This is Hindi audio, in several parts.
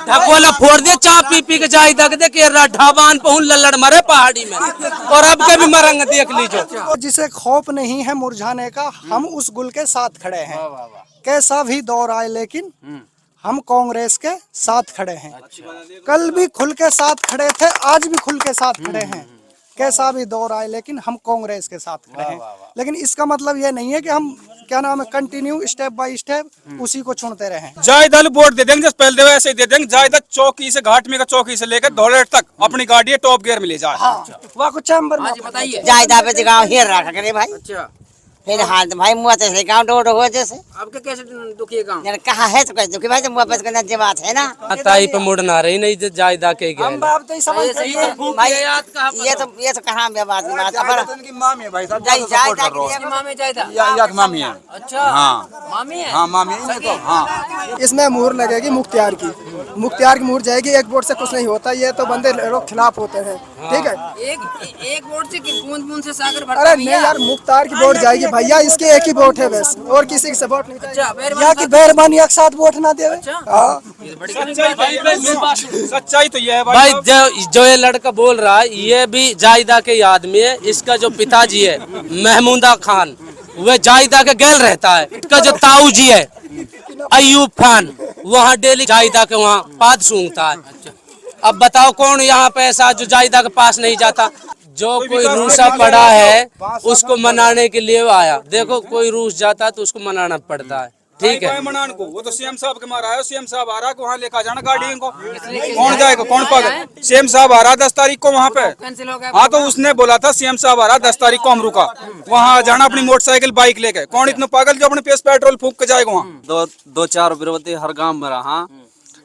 ढकोला फोड़ दिया चा पी पी के जाई दग दे के ढाबान पहुन लल्लड़ मरे पहाड़ी में और अब के भी मरंगे देख लीजिए। जिसे खौफ नहीं है मुरझाने का, हम उस गुल के साथ खड़े हैं। कैसा भी दौर आए लेकिन हम कांग्रेस के साथ खड़े हैं। कल भी खुल के साथ खड़े थे, आज भी खुल के साथ खड़े हैं। कैसा भी दौर आए लेकिन हम कांग्रेस के साथ खड़े हैं। लेकिन इसका मतलब ये नहीं है कि हम क्या नाम है कंटिन्यू स्टेप बाय स्टेप उसी को चुनते रहें। जाय दल वोट दे देंगे, जैसे पहले वैसे ही दे देंगे। जाय दल चौकी से घाट में का चौकी से लेकर धौलेट तक अपनी गाड़ी टॉप गियर में ले जाए। वहाँ कुछ चैम्बर में बताइए जायदा पे गाँव हेर रखा करे भाई। अच्छा फिर हाल भाई मुआ से गाँव डोड हो जैसे आपके कैसे दुखी गाँव कहा है तो कैसे दुखी भाई तो मुआ पे करना जो बात है ना ताई पे मुड़ना रही नहीं जायदा के गए हम बाप तो समझ भाई ये तो कहाँ बात मामी है भाई साहब, जायदा मामी है। अच्छा हाँ मामी है। हाँ मामी है तो हाँ। इसमें मुहर लगेगी मुख्तियार की, मुख्तियार की मुहर जाएगी। एक वोट से कुछ नहीं होता, ये तो बंदे लोग खिलाफ होते हैं। ठीक है, एक वोट से बूंद बूंद से सागर भरता अरे नहीं यार, मुख्तार की वोट जाएगी भैया, इसके एक ही वोट है बस, और किसी से वोट नहीं। या कि मेहरबानी एक साथ वोट ना दे। सच्चाई तो ये है भाई जो ये लड़का बोल रहा है ये भी जायदा के आदमी है। इसका जो पिताजी है महमूदा खान, वह जायदा के गैल रहता है। इसका जो ताऊ जी है अयूब खान, वहाँ डेली जायदा के वहाँ पाद सूंघता है। अब बताओ कौन यहाँ पे ऐसा जो जायदा के पास नहीं जाता। जो कोई रूसा पड़ा है उसको मनाने के लिए आया। देखो कोई रूस जाता तो उसको मनाना पड़ता है। ठीक है, मनान को वो तो सीएम साहब के मारा है। सीएम साहब आ रहा है वहाँ लेकर जाना गाड़ी को। कौन जाएगा, कौन पागल? सीएम साहब आ रहा 10 तारीख को वहाँ पे। हाँ तो उसने बोला था सीएम साहब आ रहा 10 तारीख को, हम रुका वहाँ जाना अपनी मोटरसाइकिल बाइक लेके। कौन इतना पागल जो अपने पेस पेट्रोल फूंक के जाएगा वहाँ? दो चार विरोधी हर गांव में रहा,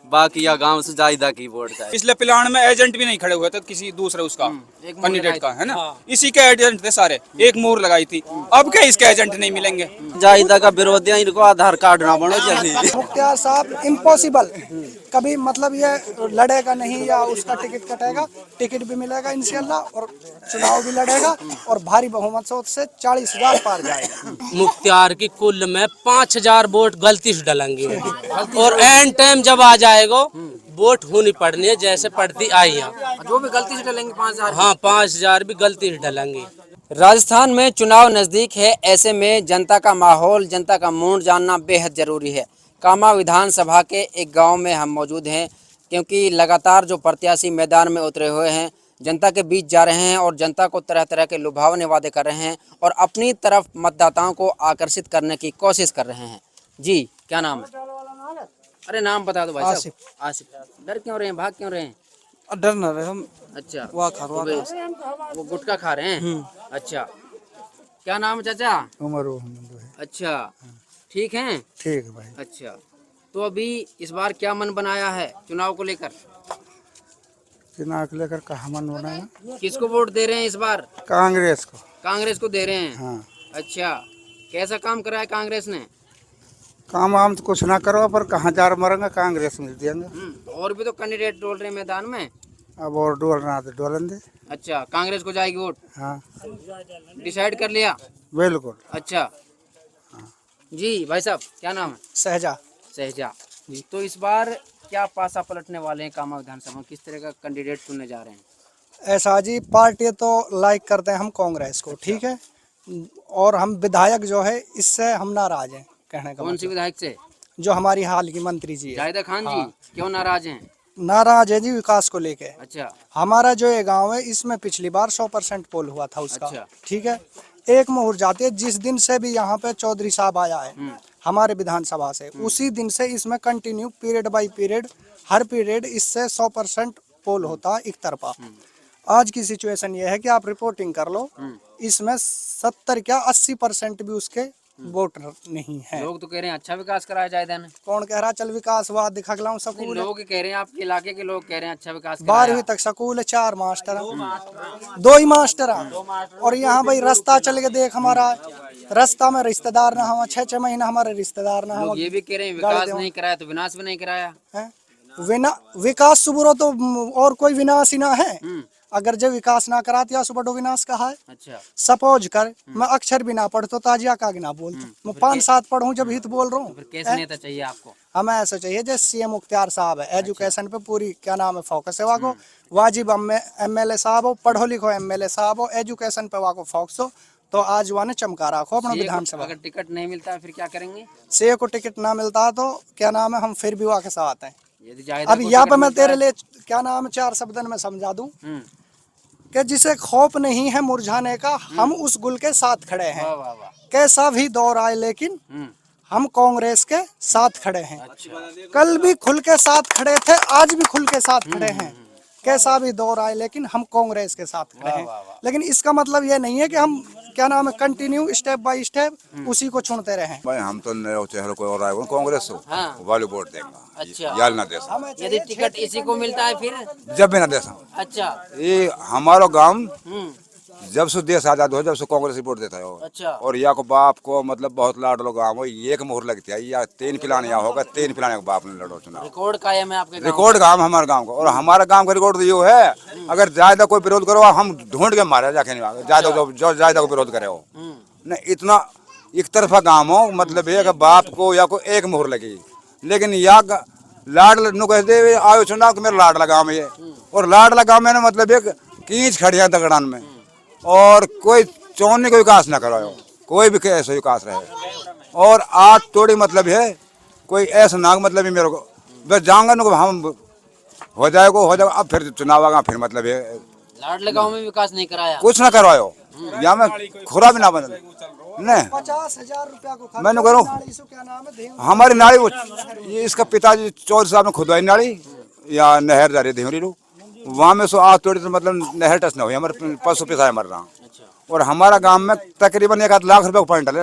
बाकी या गांव से जायदा की वोट जाए। इसलिए प्लान में एजेंट भी नहीं खड़े हुए थे किसी दूसरे उसका कैंडिडेट का, है ना। इसी के एजेंट थे सारे, एक मोहर लगाई थी। अब क्या इसके एजेंट नहीं मिलेंगे? जायदा का विरोधी इनको आधार कार्ड ना बनो जल्दी। मुख्तार साहब इम्पॉसिबल, कभी मतलब ये लड़ेगा नहीं या उसका टिकट कटेगा। टिकट भी मिलेगा इंशाल्लाह, और चुनाव भी लड़ेगा और भारी बहुमत से 40,000 पार जाएगा। मुख्तियार की कुल में 5,000 वोट गलती से डलेंगे और एंड टाइम जब आ जाएगा वोट होनी पड़नी है जैसे पड़ती आई यहाँ। जो भी गलती से डलेंगे 5,000। हाँ 5,000 भी गलती से डलेंगे। राजस्थान में चुनाव नजदीक है, ऐसे में जनता का माहौल, जनता का मूड जानना बेहद जरूरी है। कामा विधानसभा के एक गांव में हम मौजूद हैं, क्योंकि लगातार जो प्रत्याशी मैदान में उतरे हुए हैं, जनता के बीच जा रहे हैं और जनता को तरह तरह के लुभावने वादे कर रहे हैं और अपनी तरफ मतदाताओं को आकर्षित करने की कोशिश कर रहे हैं। जी क्या नाम है? अरे नाम बता दो भाई साहब। आसिफ। आसिफ। डर क्यों रहे हैं, भाग क्यों रहे हैं? डर ना रहे हम। अच्छा वो गुटखा खा रहे हैं। अच्छा क्या नाम है चाचा? उमर। अच्छा ठीक है। ठीक है भाई। अच्छा तो अभी इस बार क्या मन बनाया है चुनाव को लेकर? चुनाव को लेकर कहाँ मन बनाया? किसको वोट दे रहे हैं इस बार? कांग्रेस को। कांग्रेस को दे रहे हैं। हाँ। अच्छा कैसा काम करा है कांग्रेस ने? काम आम तो कुछ ना करो, पर कहाँ जार मरेंगे, कांग्रेस में देंगे। और भी तो कैंडिडेट डोल रहे हैं मैदान में। अब और डोलना तो डोलन दे। अच्छा कांग्रेस को जाएगी वोट? हाँ डिसाइड कर लिया? बिल्कुल। अच्छा जी भाई साहब क्या नाम है? सहजा। सहजा जी। तो इस बार क्या पासा पलटने वाले हैं कामा विधानसभा में? किस तरह का कैंडिडेट चुनने जा रहे हैं? ऐसा जी, पार्टी तो लाइक करते हैं हम कांग्रेस को। ठीक है, और हम विधायक जो है इससे हम नाराज हैं। कहने का कौन सी विधायक से? जो हमारी हाल की मंत्री जी है जायदा खान जी। क्यों नाराज हैं? नाराज है जी विकास को लेके। अच्छा हमारा जो ये गांव है इसमें पिछली बार 100% पोल हुआ था उसका। अच्छा। ठीक है, एक मुहूर्त जाती है जिस दिन से भी यहाँ पे चौधरी साहब आया है हमारे विधानसभा से, उसी दिन से इसमें continue period by period her period इससे 100% पोल होता है एक तरफा। आज की सिचुएशन ये है कि आप रिपोर्टिंग कर लो, इसमें 70 क्या 80% भी उसके वोट नहीं है। लोग तो कह रहे हैं अच्छा विकास कराया जायदा ने। कौन कह रहा चल विकास हुआ दिखा खिलाऊं स्कूल? लोग कह रहे हैं, आपके इलाके के लोग कह रहे हैं अच्छा विकास 12वीं तक स्कूल है, 4 मास्टर, 2 ही मास्टर। और यहाँ भाई रास्ता चल के देख, हमारा रास्ता में रिश्तेदार ना हो, 6-6 महीना हमारे रिश्तेदार ना हो। ये भी कह रहे हैं विकास नहीं कराया तो विनाश भी नहीं कराया है। विकास सुबुरो तो और कोई विनाश ही ना है। अगर जो विकास ना कराती या सुबह विनाश कहा है। अच्छा सपोज कर मैं अक्षर भी ना पढ़तो ताजिया का ना बोलता, मैं 5-7 पढ़ूं जब हित बोल रहा फिर हूँ। कैसे नेता चाहिए आपको? हमें ऐसा चाहिए जैसे सीएम मुख्तार साहब है, एजुकेशन पे पूरी क्या नाम है फोकस है वाको, वाजिब एमएलए साहब हो, पढ़ो लिखो एमएलए साहब हो, एजुकेशन पे वाको फोकस हो, तो आज वाने चमका रखो अपना सीए को विधानसभा। अगर टिकट नहीं मिलता है फिर क्या करेंगे? सीए को टिकट ना मिलता तो क्या नाम है हम फिर भी वाके साथ हैं। यदि जायदा अब को यहाँ टिकट पे मैं मिलता तेरे है- लिए क्या नाम है 4 शब्दन में समझा दूं हम्म, कि जिसे खौफ नहीं है मुरझाने का, हम उस गुल के साथ खड़े हैं। वाह वाह वाह। कैसा भी दौर आए लेकिन हम्म, हम कांग्रेस के साथ खड़े हैं। अच्छा कल भी खुल के साथ खड़े थे, आज भी खुल के साथ खड़े हैं। कैसा भी दौर आए लेकिन हम कांग्रेस के साथ खड़े हैं। लेकिन इसका मतलब ये नहीं है कि हम क्या नाम है कंटिन्यू स्टेप बाय स्टेप उसी को चुनते रहें। भाई हम तो नए चेहरे कोई और आएगा कांग्रेस हो हाँ। वाले वोट देंगे। अच्छा। याल ना देसा यदि टिकट इसी को मिलता है फिर? जब भी ना देसा अच्छा ये हमारो गांव हम्म, जब से देश आजाद हो जब से कांग्रेस रिपोर्ट देता है अच्छा और या को बाप को मतलब बहुत लाडलो गांव हो, एक मोहर लगती है या 3 पिलाने या होगा 3 पिलाने के बाप ने लड़ो चुनाव। रिकॉर्ड कायम है आपके गांव रिकॉर्ड गांव हमारे गांव का और हमारा गांव का रिकॉर्ड तो ये है अगर ज्यादा कोई विरोध करो हम ढूंढ के मारे जाके नहीं ज्यादा जो ज्यादा को विरोध करे हो हम्म, न इतना एक तरफा गांव हो मतलब ये कि बाप को या को एक मोहर लगी लेकिन या लाड नु कहते आयो चुनाव मेरा लाडला गांव है ये और लाडला गांव में ना मतलब एक कीच खड़िया दगड़ान में और कोई चौने को विकास ना कराओ कोई भी ऐसा विकास रहे और आठ तोड़ी मतलब है कोई ऐसा नाग मतलब है मेरे को बस जाऊंगा ना हम हो जाएगा अब फिर चुनाव आगा फिर मतलब है लाडले गांव में विकास नहीं कराया? कुछ ना करवायो या मैं खुरा भी ना बदल नहीं 50,000 रुपया को खर्च मैंने करो नाली से क्या नाम है धेंग- हमारी नाली ये इसका पिताजी 24 साल में खुदवाई नाली या नहर जा रही धेवरी रू वहाँ में सो आज थोड़ी तो मतलब नहर टच ना हुई हमारे पशु पिता मर रहा और हमारा गांव में तकरीबन 1 लाख रुपए को पॉइंट डाले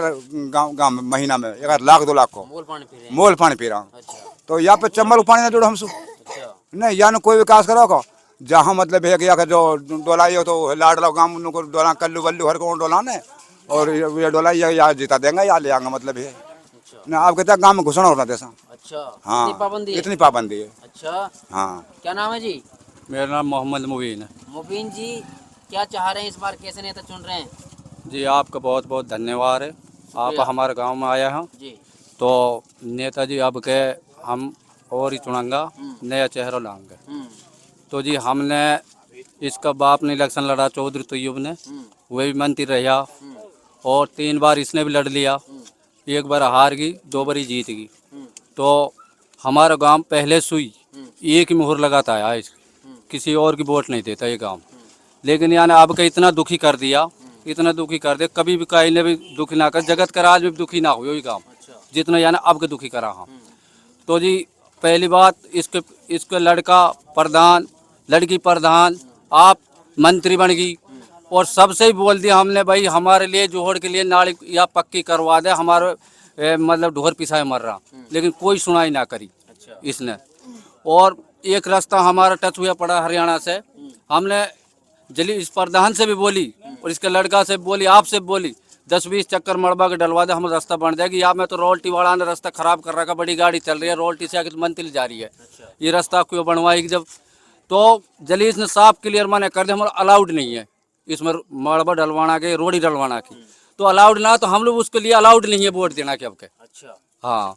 गांव में महीना में 1 लाख 2 लाख को मोल पानी पी रहे हैं? मोल पानी पी रहा हूँ अच्छा तो यहाँ पे चम्बल पानी ना जोड़ो हमसे अच्छा नहीं या कोई विकास करो को जहाँ मतलब है कि या जो डोलाई हो तो लाड लो गाँव को डोला कल्लू बल्लू हर को डोला ने और ये डोला या जीता देंगे या ले आएंगे मतलब है ना आप कहते गाँव में घुसना होना जैसा अच्छा हाँ इतनी पाबंदी है? इतनी पाबंदी है अच्छा हाँ क्या नाम है जी? मेरा नाम मोहम्मद मुबीन है। मुबीन जी क्या चाह रहे हैं इस बार, कैसे नेता चुन रहे हैं? जी आपका बहुत बहुत धन्यवाद है आप हमारे गांव में आए हैं जी तो नेताजी अब के हम और ही चुनेंगा नया चेहरा लाएंगे। हम्म, तो जी हमने इसका बाप ने इलेक्शन लड़ा चौधरी तैयब ने वह भी मंत्री रहा और 3 बार इसने भी लड़ लिया, एक बार हार गई 2 बार ही जीत गई। तो हमारा गांव पहले सुई एक ही मोहर लगाता है आज किसी और की वोट नहीं देता ये गांव। लेकिन यानी अब का इतना दुखी कर दिया इतना दुखी कर दिया कभी भी कहीं ने भी दुखी ना कर जगत का राज में भी दुखी ना हो ये गाँव जितना यानी अब के दुखी करा हम। तो जी पहली बात इसके लड़का प्रधान लड़की प्रधान आप मंत्री बन गई और सबसे ही बोल दिया हमने भाई हमारे लिए जोहड़ के लिए नाली या पक्की करवा दे हमारे मतलब ढोर पिसाए मर रहा लेकिन कोई सुनाई ना करी इसने। और एक रास्ता हमारा टच हुआ पड़ा हरियाणा से हमने जली इस प्रधान से भी बोली और इसके लड़का से बोली आपसे बोली 10-20 चक्कर मड़बा के डलवा दे हम रास्ता बन जाएगी। या में तो रोल्टी वाला ने रास्ता खराब कर रखा बड़ी गाड़ी चल रही है रोल्टी से आके तो मंत्री जा रही है ये रास्ता क्यों बनवाएगी जब तो जलीस ने साफ क्लियर माने कर दे हमारा अलाउड नहीं है इसमें मड़बा डलवाना के रोड़ी डलवाना की तो अलाउड ना तो हम लोग उसके लिए अलाउड नहीं है वोट देना के अब के। अच्छा हाँ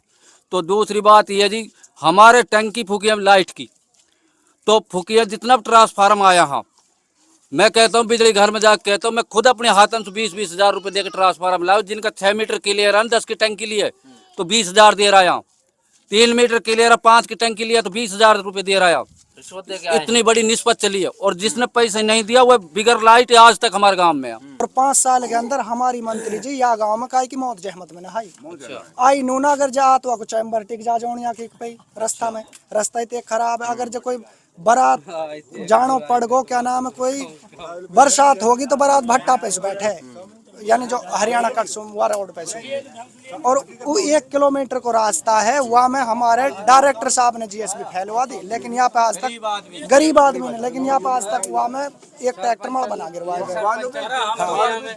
तो दूसरी बात ये जी हमारे टंकी फूकी हम लाइट की तो फूकी जितना ट्रांसफार्म आया हाँ मैं कहता हूँ बिजली घर में जाकर कहता हूँ मैं खुद अपने हाथन से 20-20 हज़ार रुपये देकर ट्रांसफार्म लाओ जिनका 6 मीटर क्लियर है 10 की टंकी लिए तो 20,000 दे रहा हूँ 3 मीटर क्लियर 5 की टंकी लिया तो 20,000 रुपये दे रहा हूँ। रिश्वत दे के आए हैं? इतनी बड़ी निस्बत चली है और जिसने पैसे नहीं दिया वो बिगर लाइट आज तक हमारे गाँव में है। और 5 साल के अंदर हमारी मंत्री जी या गांव में काय की मौत जहमत में नहाई आई नूना अगर जा तो आपको चैम्बर टिक जा जोनिया के पे रास्ता में रास्ता इतने खराब है अगर जो कोई बारात जानो पड़ गो क्या नाम है कोई बरसात होगी तो बारात भट्टा पे से बैठे यानी जो हरियाणा कट सोमवार रोड पे से और वो 1 किलोमीटर को रास्ता है वहाँ में हमारे डायरेक्टर साहब ने जीएसबी फैलवा दी लेकिन यहाँ पे आज तक गरीब आदमी ने लेकिन यहाँ पे आज तक वहाँ में एक ट्रैक्टर मड़ बना गिरवाया गया।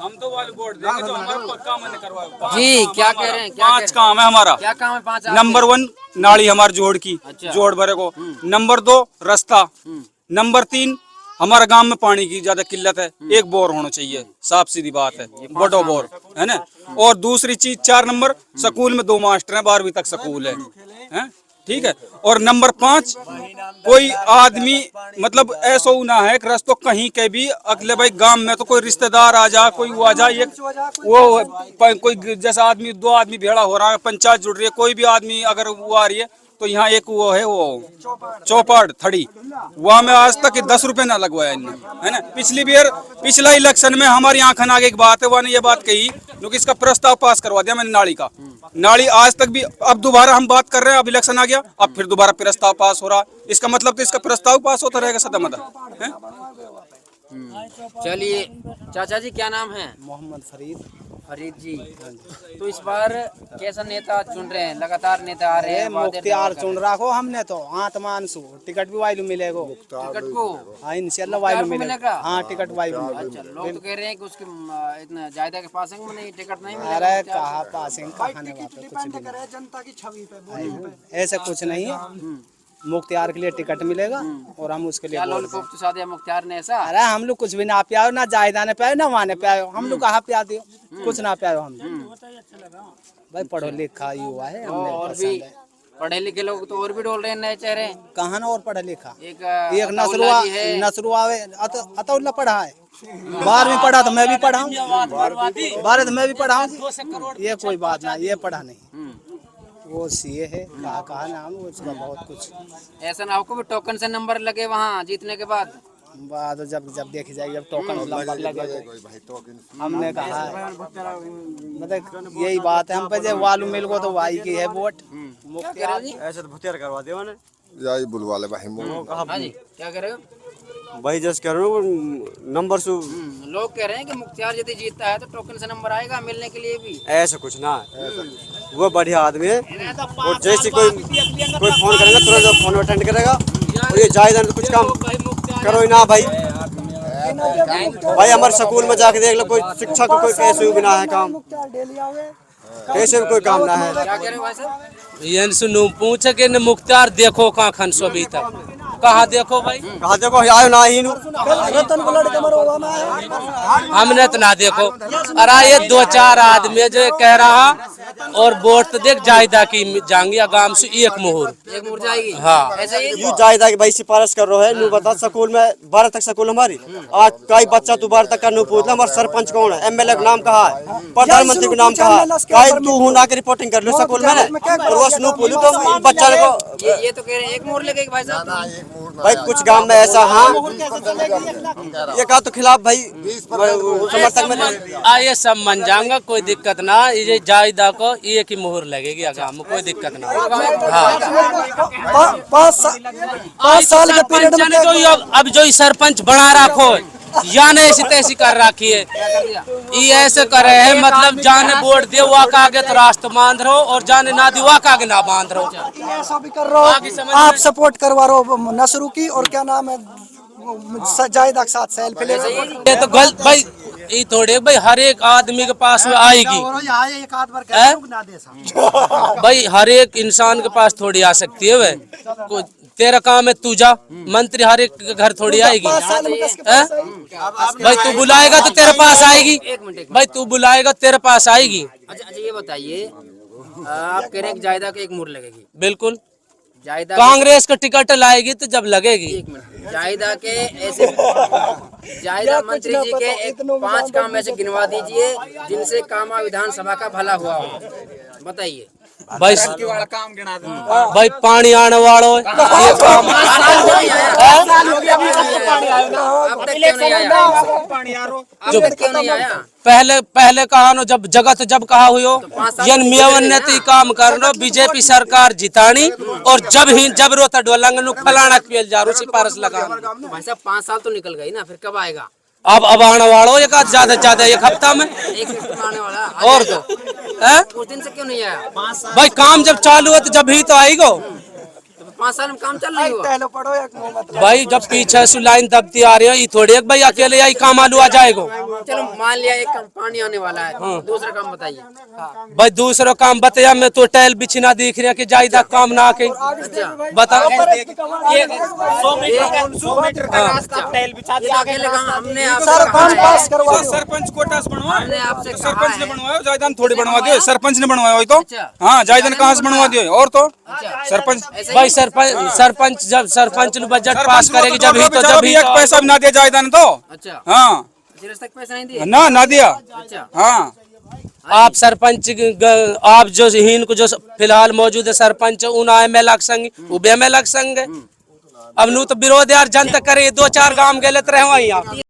हम तो वाले वोट देंगे जो हमारा पक्का मन करवाए। जी क्या कह रहे हैं क्या 5 काम है हमारा। क्या काम है 5? नंबर 1 नाली हमारे जोड़ की अच्छा। जोड़ भरे को। नंबर 2 रास्ता। नंबर 3 हमारे गांव में पानी की ज्यादा किल्लत है, एक बोर होना चाहिए, साफ सीधी बात है, बड़ो बोर है ना। और दूसरी चीज 4 नंबर स्कूल में 2 मास्टर हैं, 12वीं तक स्कूल है, ठीक है। और नंबर 5 कोई आदमी मतलब ऐसा ना है कि रस्तो कहीं के भी अगले भाई गांव में तो कोई रिश्तेदार आ जा, कोई वो आ जा, ये वो कोई जैसा आदमी 2 आदमी भेड़ा हो रहा है, पंचायत जुड़ रही है, कोई भी आदमी अगर वो आ रही है तो यहाँ एक वो है वो चौपाड़ थड़ी, वहाँ में आज तक 10 रुपए ना लगवाया इनने, है ना। पिछला इलेक्शन में हमारी आंखन आगे की बात है, वहाँ ने ये बात कही क्योंकि इसका प्रस्ताव पास करवा दिया मैंने नाली का, नाली आज तक भी, अब दोबारा हम बात कर रहे हैं, अब इलेक्शन आ गया, अब फिर दोबारा प्रस्ताव पास हो रहा, इसका मतलब तो इसका प्रस्ताव पास होता रहेगा सदा मदा है। चलिए चाचा जी, क्या नाम है? मोहम्मद फरीद जी। तो इस बार कैसा नेता चुन रहे हैं? लगातार नेता आ रहे हैं, मुख्तियार चुन रखो हमने तो आत्मानसु, टिकट भी वाइलू मिलेगा टिकट को। हाँ इंशाल्लाह वाइलू मिलेगा। हाँ टिकट वाइलू अच्छा, लोग तो कह रहे हैं कि उसके इतना जायदा के पासिंग में नहीं, टिकट नहीं मिलेगा। अरे कहा पासिंग खाने वाला कुछ भी जनता की छवि पे ऐसा कुछ नहीं है, मुख्तियार के लिए टिकट मिलेगा और हम उसके लिए लॉलीपॉप तो साथ मुख्तियार ने ऐसा। अरे हम लोग कुछ भी ना प्यायो, ना जायदा ने प्यायो, ना वाने प्यायो, हम लोग कहाँ प्या दियो, कुछ ना प्यायो हम भाई, पढ़ो लिखा युवा है, हमने और भी पढ़े लिखे लोग तो और भी डोल रहे हैं नए चेहरे। कहाँ ना और पढ़ा लिखा, एक नसरू आवे अतउल्ला पढ़ा है, 12वीं पढ़ा तो मैं भी पढ़ा हूँ, 12 तो मैं भी पढ़ा हूँ, ये कोई बात ना, ये पढ़ा नहीं, वो सीए है, कहा नाम उसका बहुत कुछ। ऐसा ना हो कि टोकन से नंबर लगे वहाँ जीतने के बाद जब देखी जाएगी, जब टोकन लगेगा। हमने कहा मतलब यही बात है, हम पे जब वालू मिल गो तो वाई की है वोट। ऐसे तो भुतियार करवा दिया मैंने, यही बुलवा ले भाई हाँ जी, क्या कह रहे हो भाई? जैसे कह रहे हो नंबर सु लोग कह रहे हैं कि मुख्तियार यदि जीतता है तो टोकन से नंबर आएगा मिलने के लिए भी। ऐसा कुछ ना, वो बढ़िया आदमी है, और जैसे कोई फोन करेगा तुरंत फोन अटेंड करेगा, और ये जायदान तो कुछ काम करो ही ना भाई। भाई हमारे स्कूल में जाके देख लो, कोई शिक्षा को कोई कैसे भी ना है काम, कैसे भी कोई काम ना है। क्या कह रहे हो भाई साहब? ये सुनो पूछे कि न मुख्तार देखो कहाँ खनसो अभी तक, कहाँ देखो भाई, कहा देखो आयो ना ही हमने तो ना देखो। अरे ये 2-4 आदमी जो कह रहा और वोट तो देख जायदा की जाएंगे गांव से एक मुहूर जाएगी। हाँ ऐसे ही यू जायदा की भाई सिफारिश कर रहे हैं। नू बता स्कूल में 12 तक स्कूल हमारी, आज कई बच्चा तू 12 तक का नू पूछ ला हमारा सरपंच कौन है, एमएलए का नाम कहा है, प्रधानमंत्री का नाम कहा है, कई तू हूं ना के रिपोर्टिंग कर लो स्कूल में और वो नू पूछ तो बच्चा को ये तो कह रहे हैं एक मोड़ लेके भाई साहब। भाई कुछ गांव में ऐसा हाँ ये कहा तो खिलाफ भाई समर्थक में आइए सब मन जाएंगा, कोई दिक्कत ना, ये जायदा को एक ही मुहूर लगेगी गांव में, कोई दिक्कत ना। हाँ 5 साल के पीरियड में जो अब जो सरपंच बना रखो या ने ऐसी तैसी कर रखी है, ये ऐसे करे है मतलब जाने वोट दे वो आगे तो रास्ता बांध रहो और जाने ना दे वो आगे ना बांध रहो। ऐसा भी कर रहे हो आप, सपोर्ट करवा रहे हो नसरू की और क्या नाम है जायदा के साथ सेल्फी ले। ये तो गलत भाई, ये थोड़े भाई हर एक आदमी के पास में आएगी भाई, हर एक इंसान के पास थोड़ी आ सकती है वह, तेरा काम है तू जा, मंत्री हर एक के घर थोड़ी आएगी भाई, तू बुलाएगा तो तेरे पास आएगी भाई, तू बुलाएगा तेरे पास आएगी। अच्छा ये बताइए, आप कह रहे हैं जायदा को एक मुहूर लगेगी? बिल्कुल, जायदा कांग्रेस का टिकट लाएगी तो जब लगेगी। एक मिनट, जायदा के ऐसे जायदा मंत्री जी के 5 काम ऐसे गिनवा दीजिए जिनसे कामा विधानसभा का भला हुआ हो, बताइए भाई। काम गिना दो भाई पानी आने वालों ये काम जो क्यों नहीं आया? पहले कहा नो जब जगत जब कहा हुई यन मेवन ने ती काम करनो, बीजेपी सरकार जितानी और जब ही जब रोता डोलंग फलाना पेल जा रो सिफारिश लगा। भाई साहब 5 साल तो निकल गई ना, फिर कब आएगा? अब आने वालों एक ज्यादा से ज्यादा एक हफ्ता में, एक हफ्ता आने वाला और तो उस दिन से क्यों नहीं आया? भाई काम जब चालू है तो जब ही तो आएगा। 5 साल में काम चल रही होगा भाई जब पीछे से लाइन दबती आ रही है, ये थोड़ी एक भाई अकेले यही काम आलू आ जाएगा। चलो मान लिया एक काम पानी आने वाला है, दूसरा काम बताइए। भाई दूसरा काम बताया मैं तो टैल बिछना दिख रहा कि जायदा काम ना के बता। 100 मीटर का रास्ता टैल बिछा दिया अकेले काम हमने सर काम पास करवा दो। सरपंच कोटा से बनवाया, हमने आपसे कहा सरपंच ने है। बनवाया, जायदान थोड़ी बनवा दियो, सरपंच ने बनवाया हो तो। अच्छा। हाँ, जायदान कहाँ से बनवा दियो और तो सरपंच भाई सरपंच जब सरपंच ने बजट पास करेगी जब ही तो जब ही एक पैसा भी ना दिया जायदान तो। अच्छा, हाँ आज तक पैसा नहीं दिए। ना दिया। अच्छा, हाँ आप सरपंच आप जो हिन को जो फिलहाल मौजूद है सरपंच उन एम लग संग वो बे में लग संग अब नू तो विरोध यार जनता करे 2-4 गांव गलत रहे वही